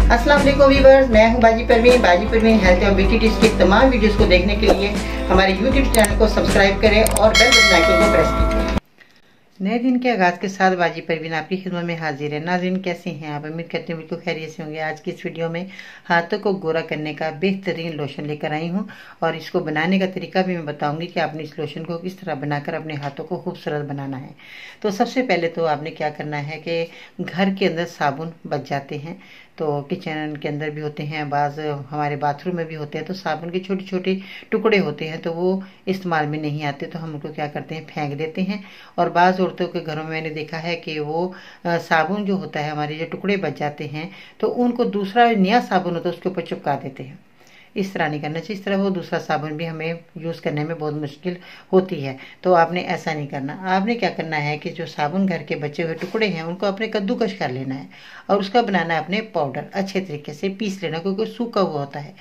अस्सलाम वालेकुम व्यूअर्स, मैं हूं बाजी परवीन हेल्थ और ब्यूटी टिप्स की तमाम वीडियोस को देखने के लिए हमारे यूट्यूब चैनल को सब्सक्राइब करें और बेल बटन आइकन को प्रेस कीजिए। नए दिन के आगाज़ के साथ बाजी परवीन आपकी खिदमत में हाजिर है। नाज़रीन, कैसे हैं आप? उम्मीद करते हैं बिल्कुल खैरियत से होंगे। आज की इस वीडियो में हाथों को गोरा करने का बेहतरीन लोशन लेकर आई हूं और इसको बनाने का तरीका भी मैं बताऊंगी कि आपने इस लोशन को किस तरह बनाकर अपने हाथों को खूबसूरत बनाना है। तो सबसे पहले तो आपने क्या करना है कि घर के अंदर साबुन बच जाते हैं, तो किचन के अंदर भी होते हैं, बाज़ हमारे बाथरूम में भी होते हैं, तो साबुन के छोटे छोटे टुकड़े होते हैं, तो वो इस्तेमाल में नहीं आते, तो हम उनको क्या करते हैं, फेंक देते हैं। और बाज़ औरतों के घरों में मैंने देखा है कि वो साबुन जो होता है, हमारे जो टुकड़े बच जाते हैं, तो उनको दूसरा नया साबुन होता है उसके ऊपर चिपका देते हैं। इस तरह नहीं करना चाहिए। इस तरह वो दूसरा साबुन भी हमें यूज़ करने में बहुत मुश्किल होती है, तो आपने ऐसा नहीं करना। आपने क्या करना है कि जो साबुन घर के बचे हुए टुकड़े हैं उनको अपने कद्दूकश कर लेना है और उसका बनाना है अपने पाउडर, अच्छे तरीके से पीस लेना, क्योंकि सूखा हुआ होता है।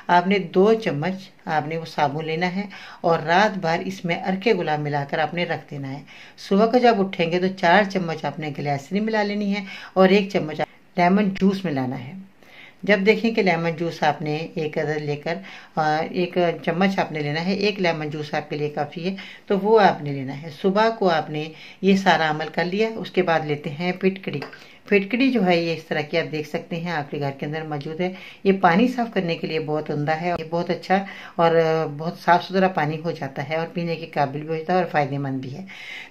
आपने 2 चम्मच आपने वो साबुन लेना है और रात भर इसमें अर्के गुलाब मिलाकर आपने रख देना है। सुबह को जब उठेंगे तो 4 चम्मच आपने ग्लिसरीन मिला लेनी है और 1 चम्मच लेमन जूस मिलाना है। जब देखें कि लेमन जूस आपने एक अदद लेकर 1 चम्मच आपने लेना है, 1 लेमन जूस आपके लिए काफ़ी है, तो वो आपने लेना है। सुबह को आपने ये सारा अमल कर लिया। उसके बाद लेते हैं फिटकड़ी। फिटकड़ी जो है ये इस तरह की आप देख सकते हैं, आपके घर के अंदर मौजूद है। ये पानी साफ करने के लिए बहुत उम्दा है, ये बहुत अच्छा और बहुत साफ़ सुथरा पानी हो जाता है और पीने के काबिल भी हो जाता है और फ़ायदेमंद भी है।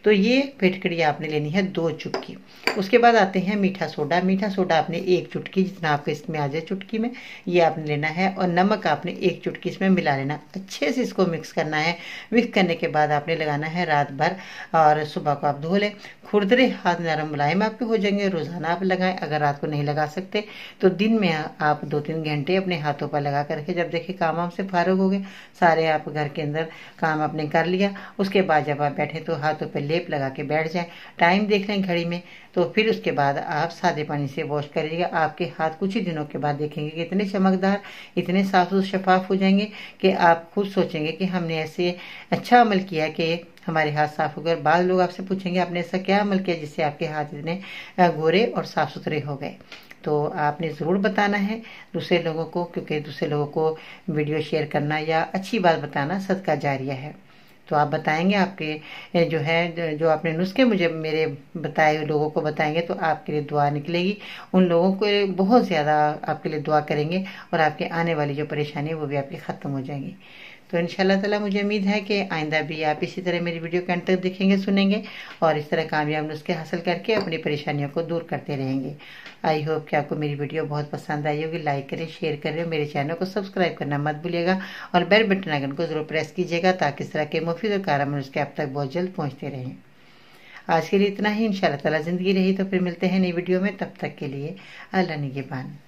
तो ये फिटकड़ी आपने लेनी है 2 चुटकी। उसके बाद आते हैं मीठा सोडा। मीठा सोडा आपने 1 चुटकी, जितना आपके इसमें आ जाए चुटकी में, ये आपने लेना है। और नमक आपने 1 चुटकी इसमें मिला लेना। अच्छे से इसको मिक्स करना है। मिक्स करने के बाद आपने लगाना है रात भर और सुबह को आप धो लें। खुरदरे हाथ नरम मुलायम आपके हो जाएंगे। रोज़ाना आप लगाएं। अगर रात को नहीं लगा सकते तो दिन में आप 2-3 घंटे अपने हाथों पर लगा कर रखें। जब देखिए काम वाम से फारग हो गए, सारे आप घर के अंदर काम आपने कर लिया, उसके बाद जब आप बैठे तो हाथों पर लेप लगा के बैठ जाएं। टाइम देख लें घड़ी में, तो फिर उसके बाद आप सादे पानी से वॉश करिएगा। आपके हाथ कुछ ही दिनों के बाद देखेंगे कि इतने चमकदार, इतने साफ शफाफ हो जाएंगे कि आप खुद सोचेंगे कि हमने ऐसे अच्छा अमल किया कि हमारे हाथ साफ हो गए। बाद लोग आपसे पूछेंगे आपने ऐसा क्या अमल किया जिससे आपके हाथ इतने गोरे और साफ सुथरे हो गए। तो आपने ज़रूर बताना है दूसरे लोगों को, क्योंकि दूसरे लोगों को वीडियो शेयर करना या अच्छी बात बताना सदका जारिया है। तो आप बताएंगे, आपके जो है जो आपने नुस्खे मुझे मेरे बताए हुए लोगों को बताएंगे तो आपके लिए दुआ निकलेगी। उन लोगों को बहुत ज़्यादा आपके लिए दुआ करेंगे और आपके आने वाली जो परेशानी है वो भी आपकी ख़त्म हो जाएंगी। तो इंशाल्लाह ताला मुझे उम्मीद है कि आइंदा भी आप इसी तरह मेरी वीडियो के अंत तक देखेंगे, सुनेंगे और इस तरह कामयाब नुस्खे हासिल करके अपनी परेशानियों को दूर करते रहेंगे। आई होप कि आपको मेरी वीडियो बहुत पसंद आई होगी। लाइक करें, शेयर करें, मेरे चैनल को सब्सक्राइब करना मत भूलिएगा और बेल बटन आइकन को जरूर प्रेस कीजिएगा ताकि इस तरह के मुफीद और कारगर नुस्खे आप तक बहुत जल्द पहुँचते रहें। आज के लिए इतना ही। इंशाल्लाह ताला ज़िंदगी रही तो फिर मिलते हैं नई वीडियो में। तब तक के लिए अल्लाह निगहबान।